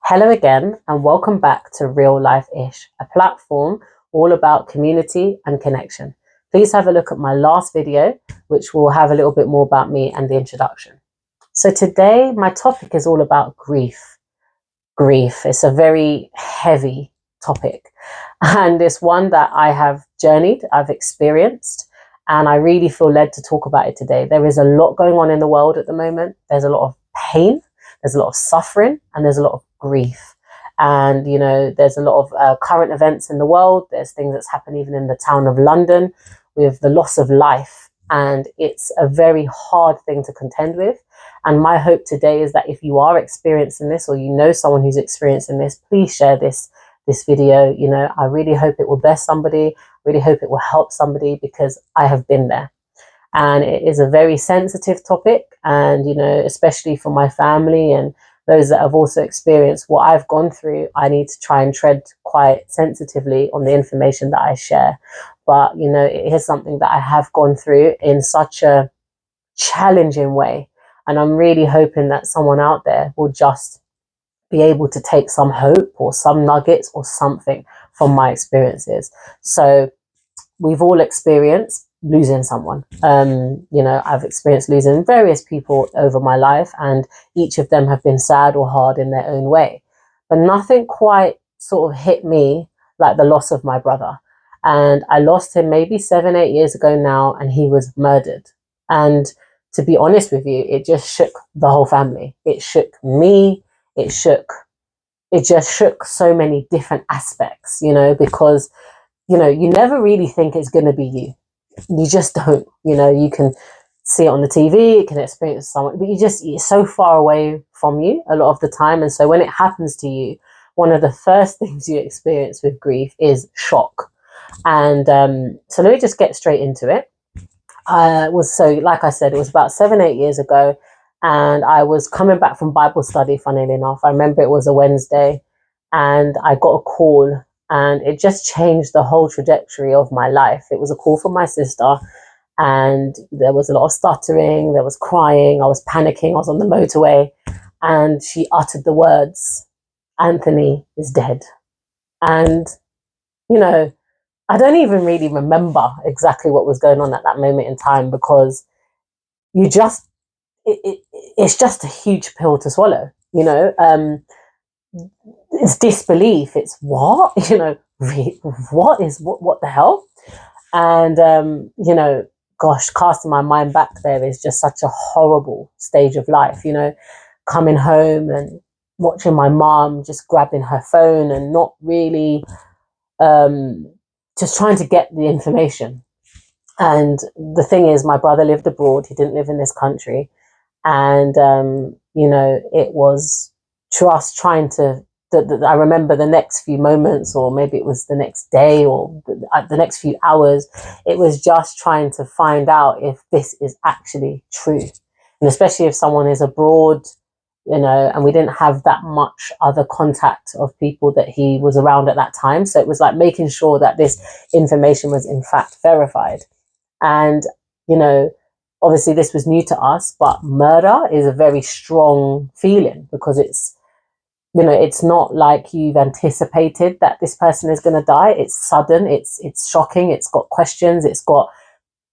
Hello again, and welcome back to realifeish, a platform all about community and connection. Please have a look at my last video, which will have a little bit more about me and the introduction. So today, my topic is all about grief. Grief is a very heavy topic, and it's one that I have journeyed, I've experienced, and I really feel led to talk about it today. There is a lot going on in the world at the moment. There's a lot of pain, there's a lot of suffering, and there's a lot of grief. And, there's a lot of current events in the world. There's things that's happened even in the town of London with the loss of life. And it's a very hard thing to contend with. And my hope today is that if you are experiencing this, or you know someone who's experiencing this, please share this video. I really hope it will bless somebody. Really hope it will help somebody, because I have been there. And it is a very sensitive topic, and especially for my family and those that have also experienced what I've gone through, I need to try and tread quite sensitively on the information that I share. But it is something that I have gone through in such a challenging way, and I'm really hoping that someone out there will just be able to take some hope or some nuggets or something from my experiences. So we've all experienced losing someone. I've experienced losing various people over my life, and each of them have been sad or hard in their own way. But nothing quite sort of hit me like the loss of my brother. And I lost him maybe 7-8 years ago now, and he was murdered. And to be honest with you, it just shook the whole family. It shook me. It just shook so many different aspects, because you never really think it's going to be you. You just don't. You can see it on the TV, you can experience someone, but it's so far away from you a lot of the time. And so when it happens to you, one of the first things you experience with grief is shock. And so let me just get straight into it. Like I said, it was about 7-8 years ago, and I was coming back from Bible study, funnily enough. I remember it was a Wednesday, and I got a call, and it just changed the whole trajectory of my life. It was a call from my sister, and there was a lot of stuttering, there was crying, I was panicking, I was on the motorway, and she uttered the words, "Anthony is dead." And, I don't even really remember exactly what was going on at that moment in time, because it's just a huge pill to swallow, it's disbelief. It's what, what the hell? And, gosh, casting my mind back there is just such a horrible stage of life, coming home and watching my mom just grabbing her phone and not really just trying to get the information. And the thing is, my brother lived abroad. He didn't live in this country. And, it was just trying to, I remember the next few moments, or maybe it was the next day, or the next few hours, it was just trying to find out if this is actually true. And especially if someone is abroad, and we didn't have that much other contact of people that he was around at that time. So it was like making sure that this information was in fact verified. And, obviously this was new to us, but murder is a very strong feeling, because it's not like you've anticipated that this person is going to die. It's sudden, it's shocking, it's got questions, it's got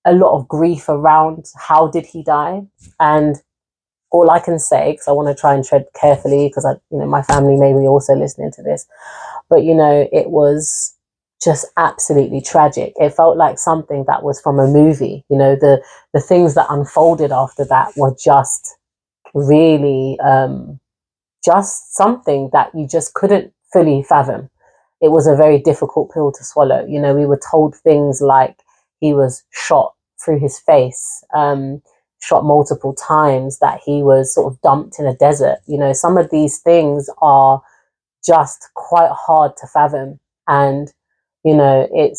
a lot of grief around how did he die. And all I can say, because I want to try and tread carefully, because my family may be also listening to this, but it was just absolutely tragic. It felt like something that was from a movie. The things that unfolded after that were just really just something that you just couldn't fully fathom. It was a very difficult pill to swallow. We were told things like he was shot through his face, shot multiple times, that he was sort of dumped in a desert. Some of these things are just quite hard to fathom. And, it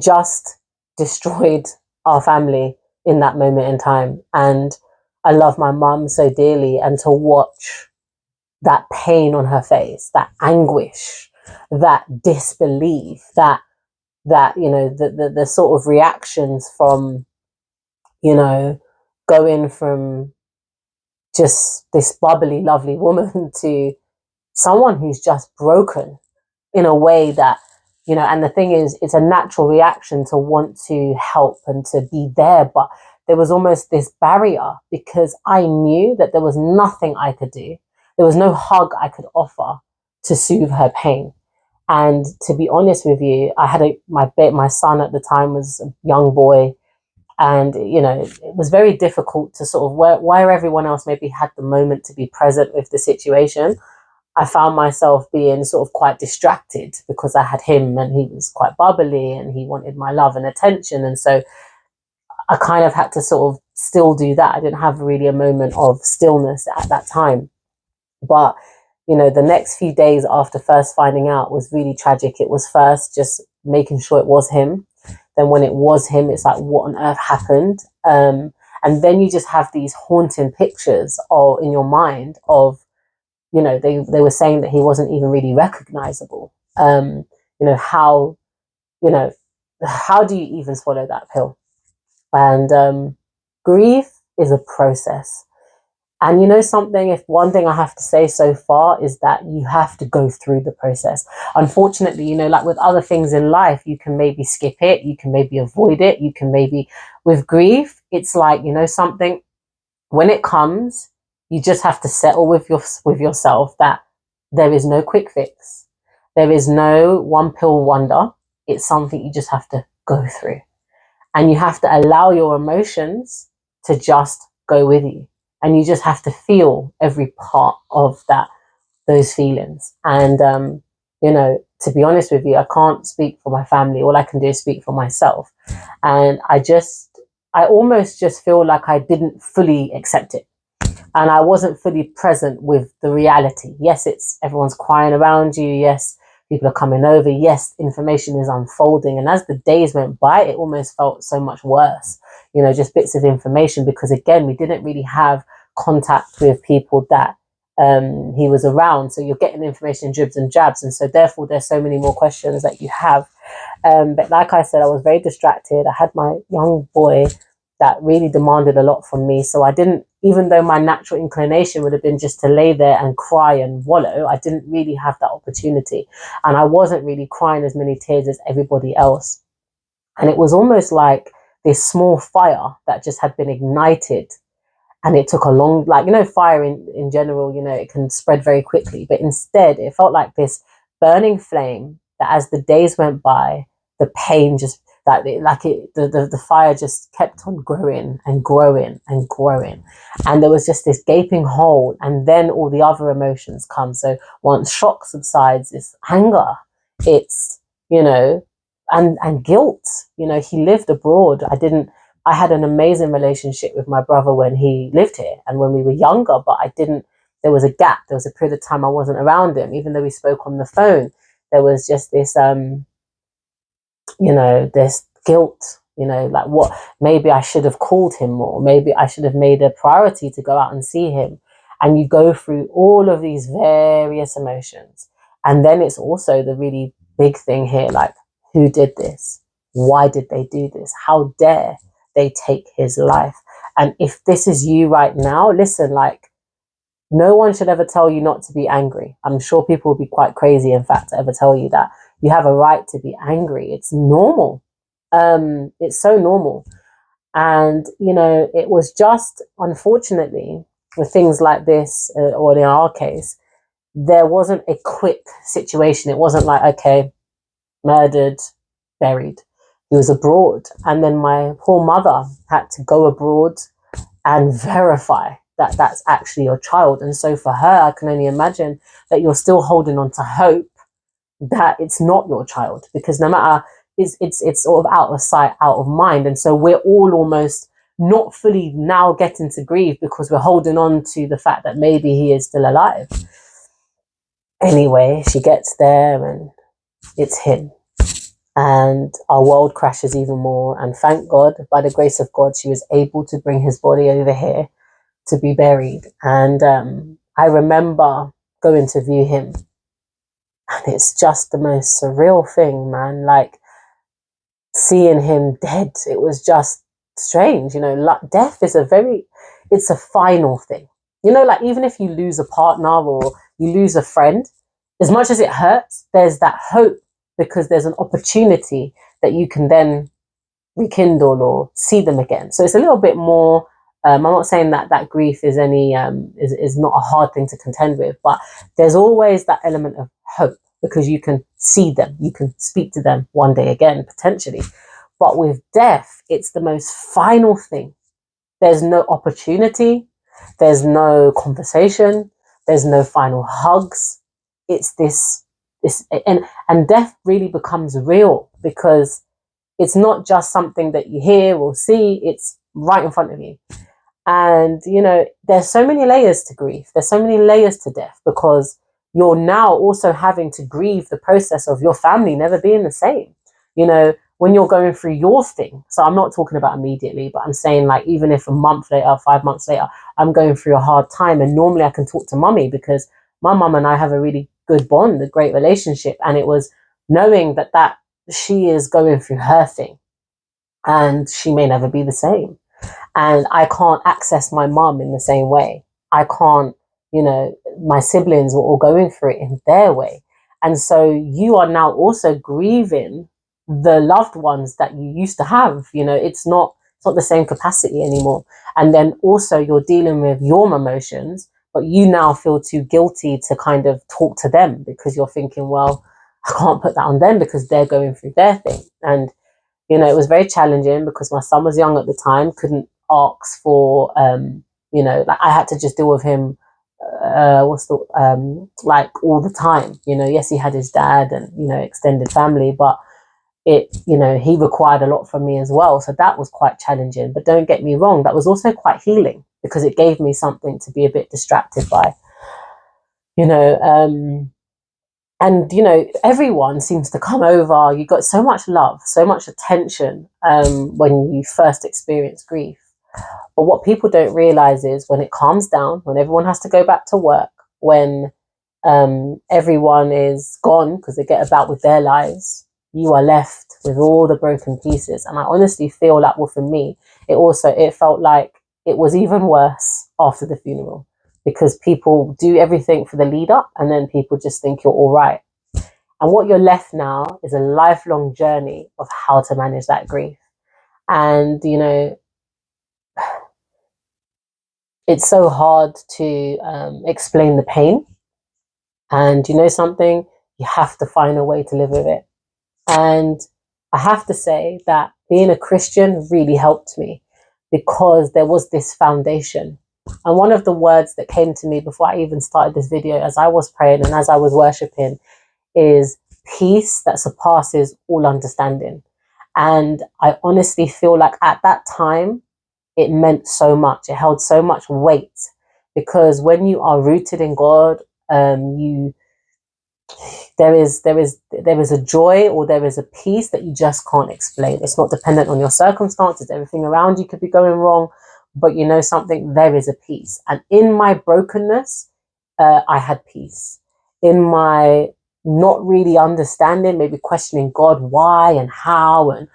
just destroyed our family in that moment in time. And I love my mum so dearly, and to watch that pain on her face, that anguish, that disbelief, that the sort of reactions from, going from just this bubbly, lovely woman to someone who's just broken in a way that, you know, and the thing is, it's a natural reaction to want to help and to be there. But there was almost this barrier because I knew that there was nothing I could do. There was no hug I could offer to soothe her pain. And to be honest with you, I had my son at the time was a young boy. And, you know, it was very difficult to sort of, where everyone else maybe had the moment to be present with the situation, I found myself being sort of quite distracted because I had him and he was quite bubbly and he wanted my love and attention. And so I kind of had to sort of still do that. I didn't have really a moment of stillness at that time. But, you know, the next few days after first finding out was really tragic. It was first just making sure it was him. Then when it was him, it's like, what on earth happened? And then you just have these haunting pictures of in your mind of, you know, they were saying that he wasn't even really recognizable. You know, you know, how do you even swallow that pill? And grief is a process. And you know something, if one thing I have to say so far is that you have to go through the process. Unfortunately, you know, like with other things in life, you can maybe skip it, you can maybe avoid it, you can maybe, with grief, it's like, you know something, when it comes, you just have to settle with yourself that there is no quick fix. There is no one pill wonder. It's something you just have to go through. And you have to allow your emotions to just go with you. And you just have to feel every part of those feelings. And, you know, to be honest with you, I can't speak for my family. All I can do is speak for myself. And I almost just feel like I didn't fully accept it. And I wasn't fully present with the reality. Yes, it's everyone's crying around you. Yes, people are coming over. Yes, information is unfolding. And as the days went by, it almost felt so much worse. You know, just bits of information, because again, we didn't really have contact with people that he was around. So you're getting information in dribs and jabs. And so therefore, there's so many more questions that you have. But like I said, I was very distracted. I had my young boy that really demanded a lot from me. So I didn't, even though my natural inclination would have been just to lay there and cry and wallow, I didn't really have that opportunity. And I wasn't really crying as many tears as everybody else. And it was almost like this small fire that just had been ignited. And it took a long, like, you know, fire in general, you know, it can spread very quickly. But instead, it felt like this burning flame that as the days went by, the pain just, the fire just kept on growing and growing and growing. And there was just this gaping hole. And then all the other emotions come. So once shock subsides, it's anger. It's, you know, and guilt. You know, he lived abroad. I had an amazing relationship with my brother when he lived here and when we were younger, but there was a gap. There was a period of time I wasn't around him, even though we spoke on the phone. There was just this, you know, this guilt, you know, like what, maybe I should have called him more. Maybe I should have made a priority to go out and see him. And you go through all of these various emotions. And then it's also the really big thing here, like, who did this? Why did they do this? How dare they take his life? And if this is you right now, listen, like, no one should ever tell you not to be angry. I'm sure people will be quite crazy, in fact, to ever tell you that. You have a right to be angry. It's normal. It's so normal. And, you know, it was just, unfortunately, with things like this, or in our case, there wasn't a quick situation. It wasn't like, okay, murdered, buried. He was abroad. And then my poor mother had to go abroad and verify that that's actually your child. And so for her, I can only imagine that you're still holding on to hope that it's not your child, because no matter, it's sort of out of sight, out of mind. And so we're all almost not fully now getting to grieve because we're holding on to the fact that maybe he is still alive. Anyway, she gets there and it's him. And our world crashes even more. And thank God, by the grace of God, she was able to bring his body over here to be buried. And I remember going to view him. And it's just the most surreal thing, man. Like, seeing him dead, it was just strange. You know, like, death is it's a final thing. You know, like, even if you lose a partner or you lose a friend, as much as it hurts, there's that hope because there's an opportunity that you can then rekindle or see them again. So it's a little bit more. I'm not saying that grief is is not a hard thing to contend with, but there's always that element of hope because you can see them, you can speak to them one day again potentially. But with death, it's the most final thing. There's no opportunity, there's no conversation, there's no final hugs. It's this and death really becomes real because it's not just something that you hear or see, it's right in front of you. And, there's so many layers to grief. There's so many layers to death because you're now also having to grieve the process of your family never being the same. When you're going through your thing. So I'm not talking about immediately, but I'm saying like, even if a month later, 5 months later, I'm going through a hard time and normally I can talk to mummy because my mum and I have a really good bond, a great relationship. And it was knowing that she is going through her thing and she may never be the same. And I can't access my mum in the same way. I can't, my siblings were all going through it in their way. And so you are now also grieving the loved ones that you used to have. It's not the same capacity anymore. And then also you're dealing with your emotions, but you now feel too guilty to kind of talk to them because you're thinking, well, I can't put that on them because they're going through their thing. And it was very challenging because my son was young at the time, couldn't ask for, like I had to just deal with him, like all the time. Yes, he had his dad and, extended family, but he required a lot from me as well. So that was quite challenging. But don't get me wrong, that was also quite healing because it gave me something to be a bit distracted by, and everyone seems to come over. You got so much love, so much attention when you first experience grief. But what people don't realize is when it calms down, when everyone has to go back to work, when everyone is gone because they get about with their lives, you are left with all the broken pieces. And I honestly feel like, well, for me, it felt like it was even worse after the funeral. Because people do everything for the lead up and then people just think you're all right. And what you're left now is a lifelong journey of how to manage that grief. And, it's so hard to explain the pain. And something, you have to find a way to live with it. And I have to say that being a Christian really helped me because there was this foundation. And one of the words that came to me before I even started this video, as I was praying and as I was worshiping, is peace that surpasses all understanding. And I honestly feel like at that time, it meant so much. It held so much weight because when you are rooted in God, there is a joy or there is a peace that you just can't explain. It's not dependent on your circumstances. Everything around you could be going wrong, but something, there is a peace. And in my brokenness, I had peace. In my not really understanding, maybe questioning God, why and how, and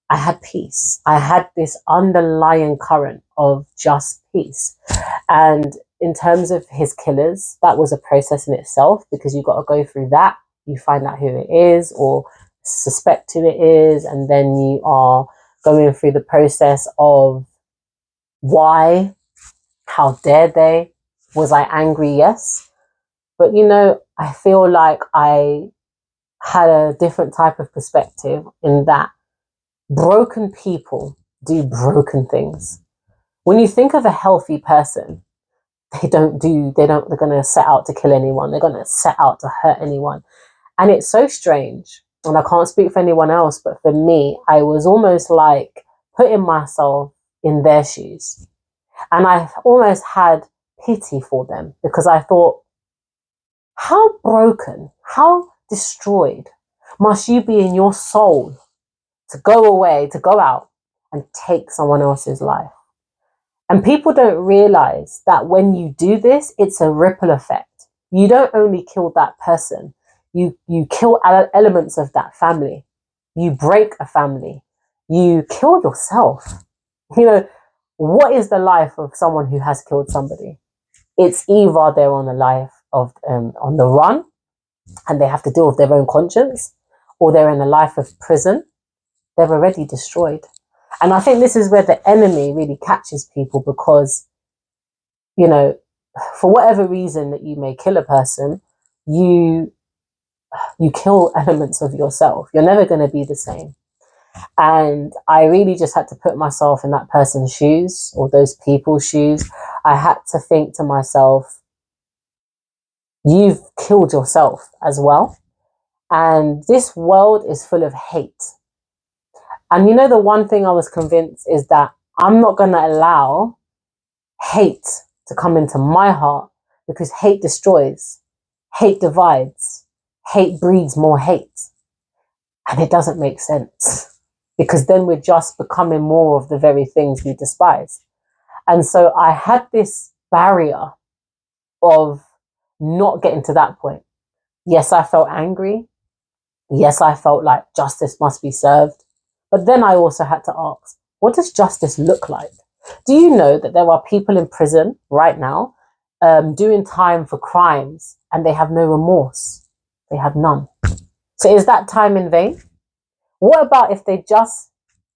I had peace. I had this underlying current of just peace. And in terms of his killers, that was a process in itself because you've got to go through that. You find out who it is or suspect who it is. And then you are going through the process of why, how dare they? Was I angry? Yes. But, I feel like I had a different type of perspective in that broken people do broken things. When you think of a healthy person, they're going to set out to kill anyone. They're going to set out to hurt anyone. And it's so strange. And I can't speak for anyone else, but for me, I was almost like putting myself in their shoes. And I almost had pity for them because I thought, how broken, how destroyed must you be in your soul to go away, to go out and take someone else's life? And people don't realize that when you do this, it's a ripple effect. You don't only kill that person, you kill elements of that family. You break a family. You kill yourself. What is the life of someone who has killed somebody? It's either they're on the life of on the run, and they have to deal with their own conscience, or they're in a life of prison, they're already destroyed. And I think this is where the enemy really catches people, because, you know, for whatever reason that you may kill a person, you kill elements of yourself. You're never going to be the same. And I really just had to put myself in that person's shoes, or those people's shoes. I had to think to myself, you've killed yourself as well. And this world is full of hate. And you know, the one thing I was convinced is that I'm not going to allow hate to come into my heart, because hate destroys, hate divides, hate breeds more hate. And it doesn't make sense, because then we're just becoming more of the very things we despise. And so I had this barrier of not getting to that point. Yes, I felt angry. Yes, I felt like justice must be served. But then I also had to ask, what does justice look like? Do you know that there are people in prison right now doing time for crimes, and they have no remorse? They have none. So is that time in vain? What about if they just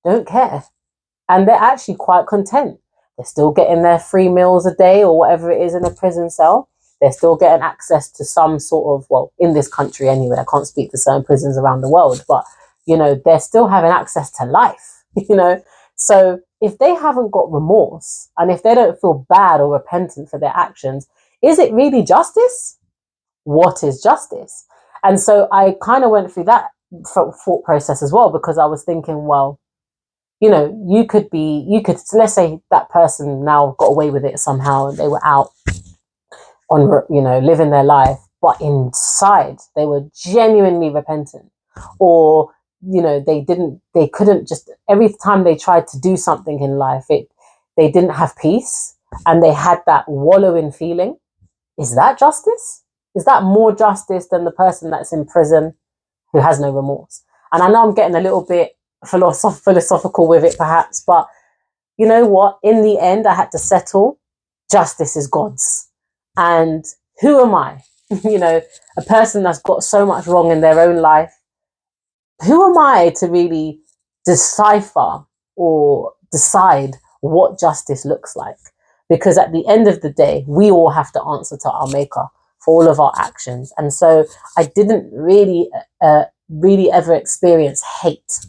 don't care and they're actually quite content? They're still getting their 3 meals a day or whatever it is in a prison cell. They're still getting access to some sort of, well, in this country anyway, I can't speak for certain prisons around the world, but, you know, they're still having access to life, you know. So if they haven't got remorse, and if they don't feel bad or repentant for their actions, is it really justice? What is justice? And so I kind of went through that thought process as well, because I was thinking, well, you know, you could, let's say that person now got away with it somehow, and they were out on, you know, living their life, but inside they were genuinely repentant, or, you know, they couldn't just, every time they tried to do something in life, they didn't have peace, and they had that wallowing feeling. Is that justice? Is that more justice than the person that's in prison who has no remorse? And I know I'm getting a little bit philosophical with it perhaps, but you know what? In the end, I had to settle. Justice is God's. And who am I? You know, a person that's got so much wrong in their own life. Who am I to really decipher or decide what justice looks like? Because at the end of the day, we all have to answer to our maker for all of our actions. And so I didn't really ever experience hate.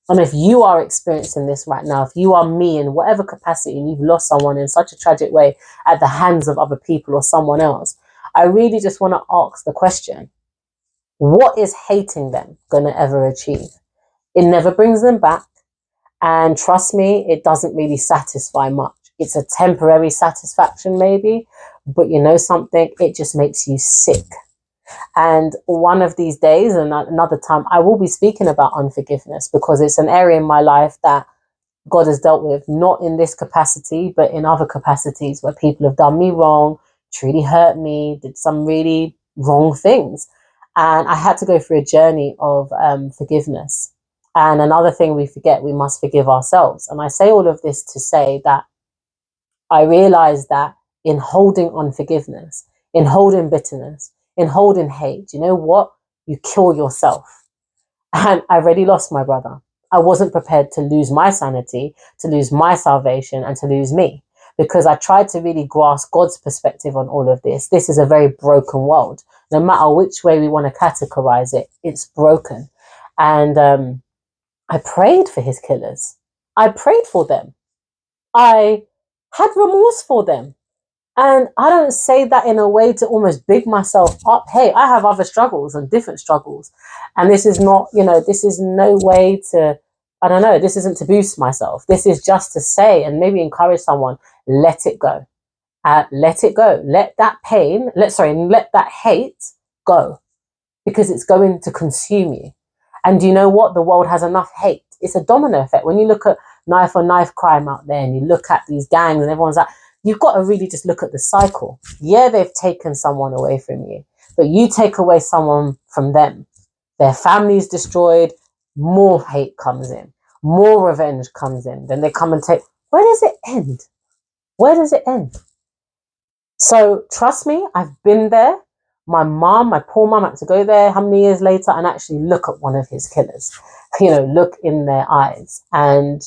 And if you are experiencing this right now, if you are me in whatever capacity, and you've lost someone in such a tragic way at the hands of other people or someone else, I really just want to ask the question, what is hating them going to ever achieve? It never brings them back. And trust me, it doesn't really satisfy much. It's a temporary satisfaction maybe, but you know something, it just makes you sick. And one of these days, and another time, I will be speaking about unforgiveness, because it's an area in my life that God has dealt with, not in this capacity, but in other capacities where people have done me wrong, truly hurt me, did some really wrong things. And I had to go through a journey of forgiveness. And another thing we forget, we must forgive ourselves. And I say all of this to say that I realized that in holding unforgiveness, in holding bitterness, in holding hate, you know what? You kill yourself. And I already lost my brother. I wasn't prepared to lose my sanity, to lose my salvation, and to lose me, because I tried to really grasp God's perspective on all of this. This is a very broken world. No matter which way we want to categorize it, it's broken. And I prayed for his killers. I prayed for them. I had remorse for them. And I don't say that in a way to almost big myself up. Hey, I have other struggles and different struggles. And this is not, you know, this is no way to, I don't know, this isn't to boost myself. This is just to say and maybe encourage someone, let it go. Let it go. Let that pain, let that hate go, because it's going to consume you. And you know what? The world has enough hate. It's a domino effect. When you look at knife on knife crime out there, and you look at these gangs and everyone's like, you've got to really just look at the cycle. Yeah, they've taken someone away from you, but you take away someone from them, their family's destroyed, more hate comes in, more revenge comes in. Then they come and take, where does it end? Where does it end? So trust me, I've been there. my poor mum had to go there how many years later and actually look at one of his killers, look in their eyes. And,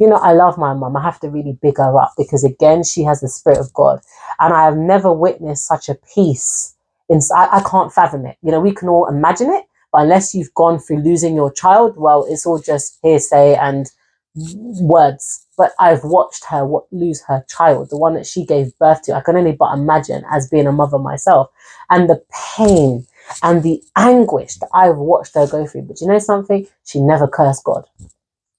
I love my mum. I have to really big her up because, again, she has the Spirit of God. And I have never witnessed such a peace. I can't fathom it. We can all imagine it, but unless you've gone through losing your child, well, it's all just hearsay and words. But I've watched her lose her child, the one that she gave birth to. I can only but imagine, as being a mother myself, and the pain and the anguish that I've watched her go through. But you know something? She never cursed God.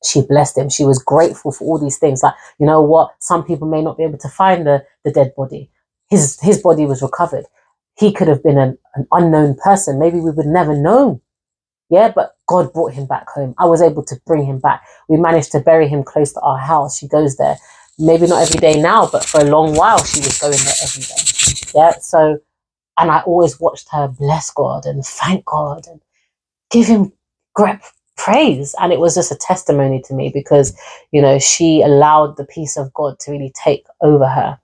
She blessed him. She was grateful for all these things. Like, you know what? Some people may not be able to find the dead body. His body was recovered. He could have been an unknown person. Maybe we would never know. Yeah, but God brought him back home. I was able to bring him back. We managed to bury him close to our house. She goes there. Maybe not every day now, but for a long while, she was going there every day. Yeah, so, and I always watched her bless God and thank God and give him great praise. And it was just a testimony to me because, she allowed the peace of God to really take over her.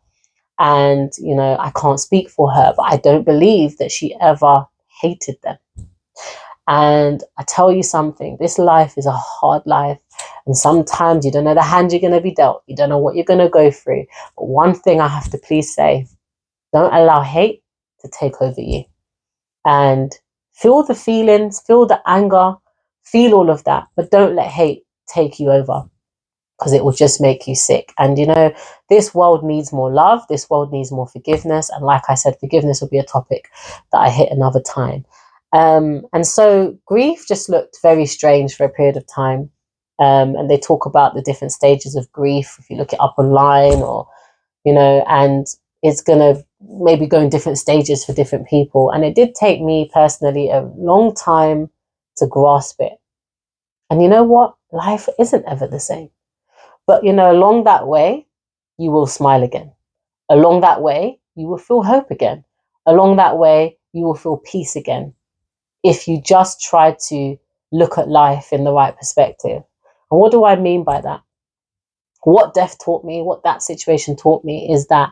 And, I can't speak for her, but I don't believe that she ever hated them. And I tell you something, this life is a hard life. And sometimes you don't know the hand you're going to be dealt. You don't know what you're going to go through. But one thing I have to please say, don't allow hate to take over you. And feel the feelings, feel the anger, feel all of that. But don't let hate take you over, because it will just make you sick. And, this world needs more love. This world needs more forgiveness. And like I said, forgiveness will be a topic that I hit another time. And so grief just looked very strange for a period of time. And they talk about the different stages of grief. If you look it up online or, and it's going to maybe go in different stages for different people. And it did take me personally a long time to grasp it. And you know what? Life isn't ever the same. But, along that way, you will smile again. Along that way, you will feel hope again. Along that way, you will feel peace again. If you just try to look at life in the right perspective. And what do I mean by that? What death taught me, what that situation taught me is that,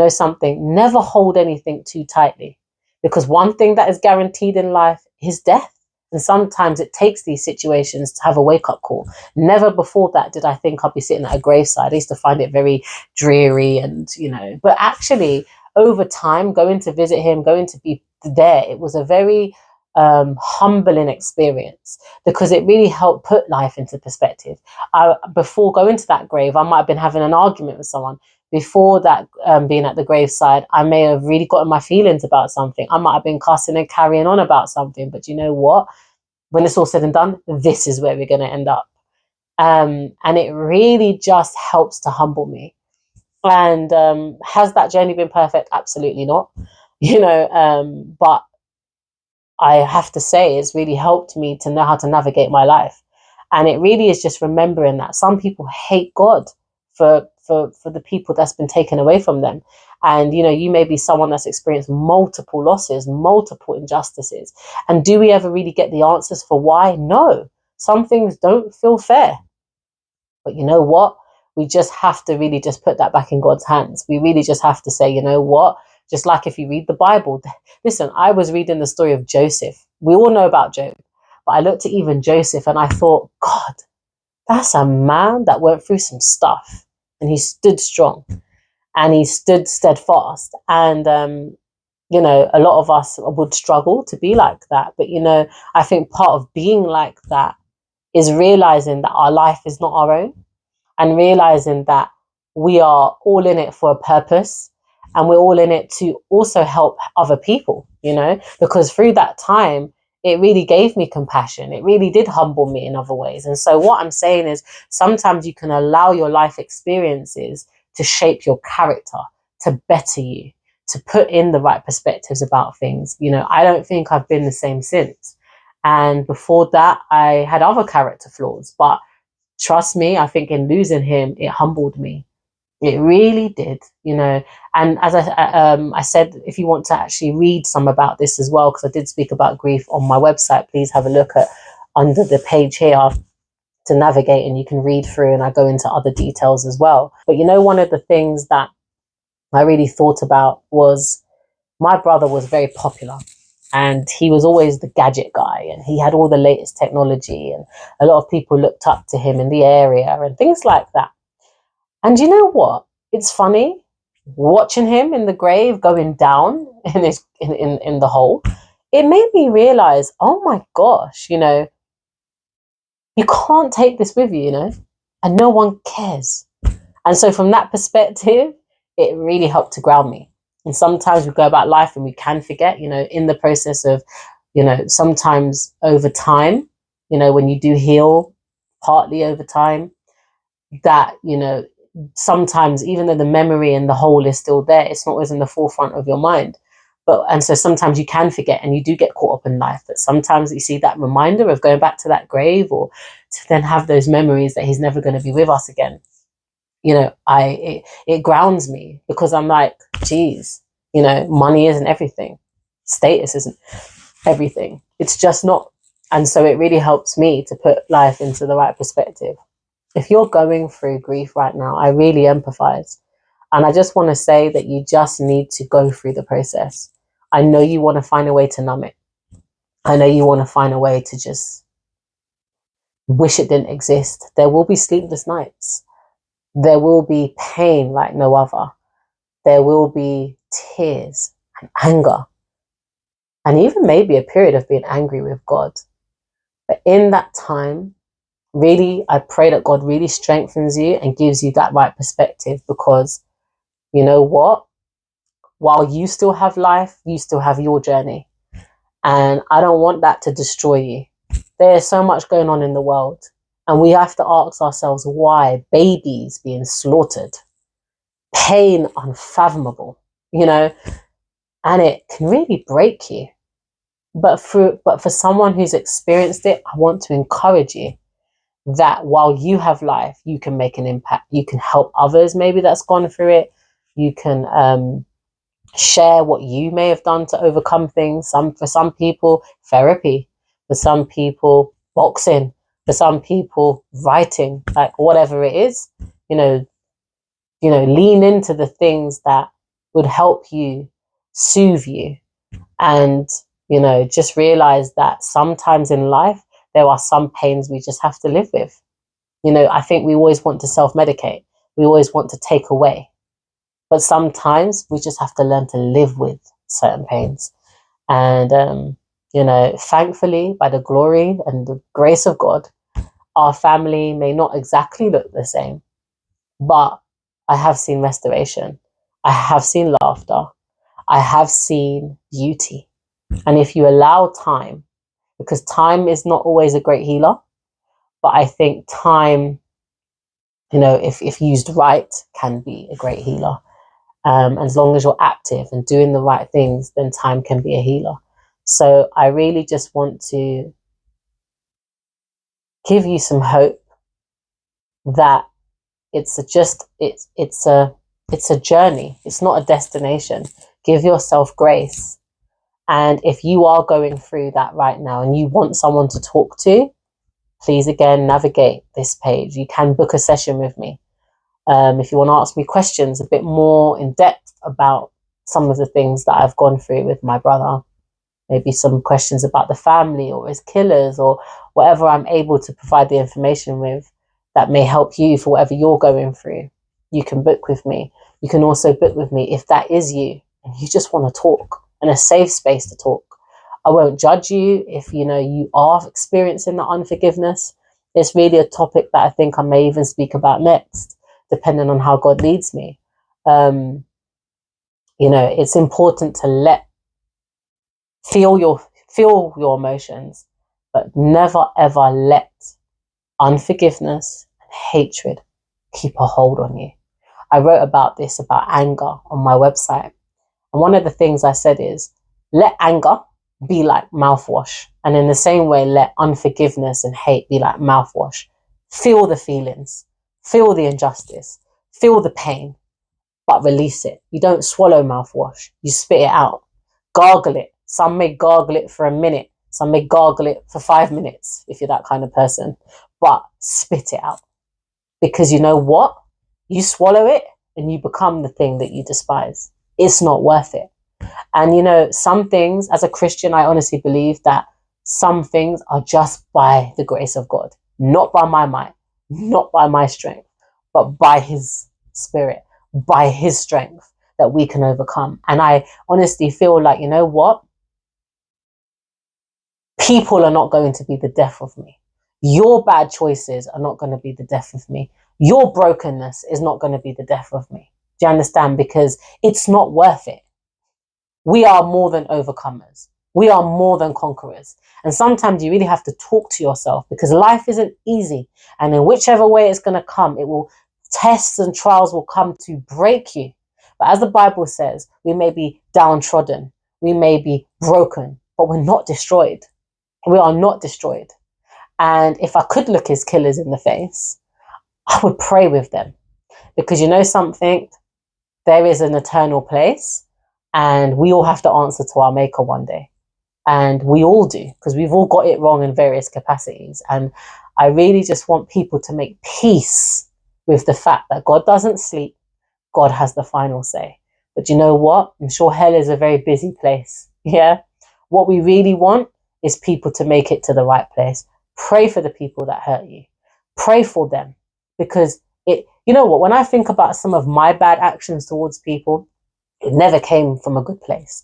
something, never hold anything too tightly. Because one thing that is guaranteed in life is death. And sometimes it takes these situations to have a wake-up call. Never before that did I think I'd be sitting at a graveside. I used to find it very dreary and, but actually over time, going to visit him, going to be there, it was a very humbling experience because it really helped put life into perspective. Before going to that grave, I might have been having an argument with someone. Before that, being at the graveside, I may have really gotten my feelings about something. I might have been cussing and carrying on about something. But you know what? When it's all said and done, this is where we're going to end up. And it really just helps to humble me. And has that journey been perfect? Absolutely not. But I have to say it's really helped me to know how to navigate my life. And it really is just remembering that some people hate God for the people that's been taken away from them. And, you may be someone that's experienced multiple losses, multiple injustices. And do we ever really get the answers for why? No. Some things don't feel fair. But you know what? We just have to really just put that back in God's hands. We really just have to say, you know what? Just like if you read the Bible. Listen, I was reading the story of Joseph. We all know about Job. But I looked at even Joseph and I thought, God, that's a man that went through some stuff. And he stood strong. And he stood steadfast. And, a lot of us would struggle to be like that. But, I think part of being like that is realizing that our life is not our own. And realizing that we are all in it for a purpose. And we're all in it to also help other people, because through that time, it really gave me compassion. It really did humble me in other ways. And so what I'm saying is sometimes you can allow your life experiences to shape your character, to better you, to put in the right perspectives about things. I don't think I've been the same since. And before that, I had other character flaws. But trust me, I think in losing him, it humbled me. It really did, And as I said, if you want to actually read some about this as well, because I did speak about grief on my website, please have a look at under the page here to navigate, and you can read through, and I go into other details as well. But one of the things that I really thought about was my brother was very popular, and he was always the gadget guy, and he had all the latest technology, and a lot of people looked up to him in the area and things like that. And you know what? It's funny watching him in the grave going down in in the hole. It made me realize, oh my gosh, you can't take this with you, and no one cares. And so from that perspective, it really helped to ground me. And sometimes we go about life and we can forget, in the process of, sometimes over time, when you do heal, partly over time, that, sometimes even though the memory and the whole is still there, it's not always in the forefront of your mind. And so sometimes you can forget and you do get caught up in life. But sometimes you see that reminder of going back to that grave, or to then have those memories that he's never going to be with us again. It grounds me, because I'm like, geez, money isn't everything. Status isn't everything. It's just not. And so it really helps me to put life into the right perspective. If you're going through grief right now, I really empathize. And I just want to say that you just need to go through the process. I know you want to find a way to numb it. I know you want to find a way to just wish it didn't exist. There will be sleepless nights. There will be pain like no other. There will be tears and anger, and even maybe a period of being angry with God. But in that time, really, I pray that God really strengthens you and gives you that right perspective, because you know what? While you still have life, you still have your journey. And I don't want that to destroy you. There's so much going on in the world. And we have to ask ourselves why. Babies being slaughtered. Pain unfathomable, and it can really break you. But for someone who's experienced it, I want to encourage you that while you have life, you can make an impact. You can help others maybe that's gone through it. You can share what you may have done to overcome things. For some people, therapy. For some people, boxing. For some people, writing. Like whatever it is, lean into the things that would help you, soothe you, and just realize that sometimes in life there are some pains we just have to live with. I think we always want to self-medicate. We always want to take away. But sometimes we just have to learn to live with certain pains. And, thankfully, by the glory and the grace of God, our family may not exactly look the same, but I have seen restoration. I have seen laughter. I have seen beauty. And if you allow time, because time is not always a great healer, but I think time, if used right, can be a great healer. And as long as you're active and doing the right things, then time can be a healer. So I really just want to give you some hope that it's a journey. It's not a destination. Give yourself grace. And if you are going through that right now and you want someone to talk to, please again navigate this page. You can book a session with me. If you want to ask me questions a bit more in depth about some of the things that I've gone through with my brother, maybe some questions about the family or his killers or whatever I'm able to provide the information with that may help you for whatever you're going through, you can book with me. You can also book with me if that is you and you just want to talk, and a safe space to talk. I won't judge you if you are experiencing that unforgiveness. It's really a topic that I think I may even speak about next, depending on how God leads me. It's important to feel your emotions, but never ever let unforgiveness and hatred keep a hold on you. I wrote about anger on my website. And one of the things I said is, let anger be like mouthwash. And in the same way, let unforgiveness and hate be like mouthwash. Feel the feelings, feel the injustice, feel the pain, but release it. You don't swallow mouthwash, you spit it out. Gargle it. Some may gargle it for a minute. Some may gargle it for 5 minutes, if you're that kind of person. But spit it out. Because you know what? You swallow it and you become the thing that you despise. It's not worth it. And, you know, some things, as a Christian, I honestly believe that some things are just by the grace of God, not by my might, not by my strength, but by his spirit, by his strength, that we can overcome. And I honestly feel like, you know what? People are not going to be the death of me. Your bad choices are not going to be the death of me. Your brokenness is not going to be the death of me. Do you understand? Because it's not worth it. We are more than overcomers. We are more than conquerors. And sometimes you really have to talk to yourself, because life isn't easy. And in whichever way it's going to come, it will, tests and trials will come to break you. But as the Bible says, we may be downtrodden, we may be broken, but we're not destroyed. We are not destroyed. And if I could look his killers in the face, I would pray with them. Because you know something? There is an eternal place, and we all have to answer to our maker one day. And we all do, because we've all got it wrong in various capacities. And I really just want people to make peace with the fact that God doesn't sleep. God has the final say. But you know what? I'm sure hell is a very busy place. Yeah. What we really want is people to make it to the right place. Pray for the people that hurt you. Pray for them. Because you know what? When I think about some of my bad actions towards people, it never came from a good place.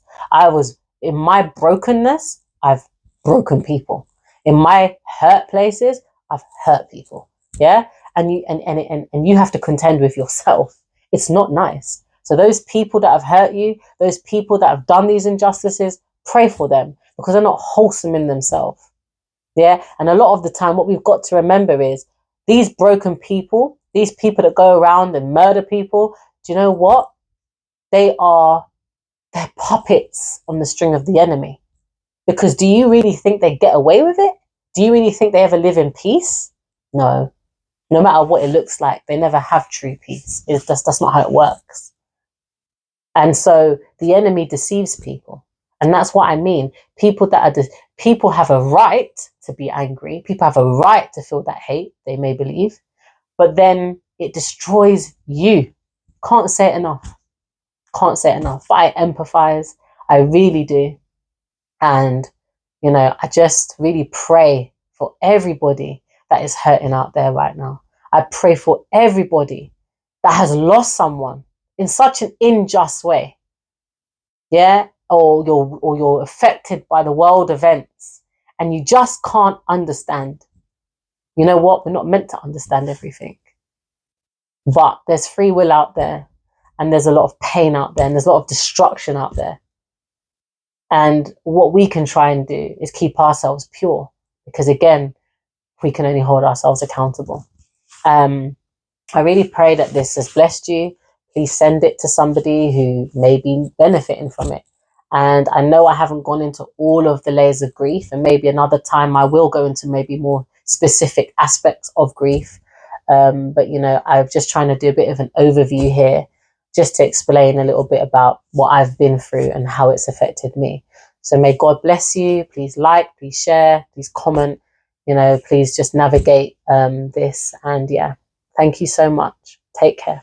In my brokenness, I've broken people. In my hurt places, I've hurt people. Yeah. And you have to contend with yourself. It's not nice. So those people that have hurt you, those people that have done these injustices, pray for them, because they're not wholesome in themselves. Yeah. And a lot of the time, what we've got to remember is these broken people, these people that go around and murder people, do you know what? They're puppets on the string of the enemy. Because do you really think they get away with it? Do you really think they ever live in peace? No. No matter what it looks like, they never have true peace. That's not how it works. And so the enemy deceives people. And that's what I mean. People have a right to be angry. People have a right to feel that hate, they may believe. But then it destroys you. Can't say it enough. Can't say it enough. But I empathize. I really do. And, you know, I just really pray for everybody that is hurting out there right now. I pray for everybody that has lost someone in such an unjust way. Yeah. Or you're affected by the world events and you just can't understand. You know what? We're not meant to understand everything. But there's free will out there, and there's a lot of pain out there, and there's a lot of destruction out there. And what we can try and do is keep ourselves pure, because again, we can only hold ourselves accountable. I really pray that this has blessed you. Please send it to somebody who may be benefiting from it. And I know I haven't gone into all of the layers of grief, and maybe another time I will go into maybe more specific aspects of grief. But, you know, I'm just trying to do a bit of an overview here, just to explain a little bit about what I've been through and how it's affected me. So may God bless you. Please like, please share, please comment, you know, please just navigate this. And yeah, thank you so much. Take care.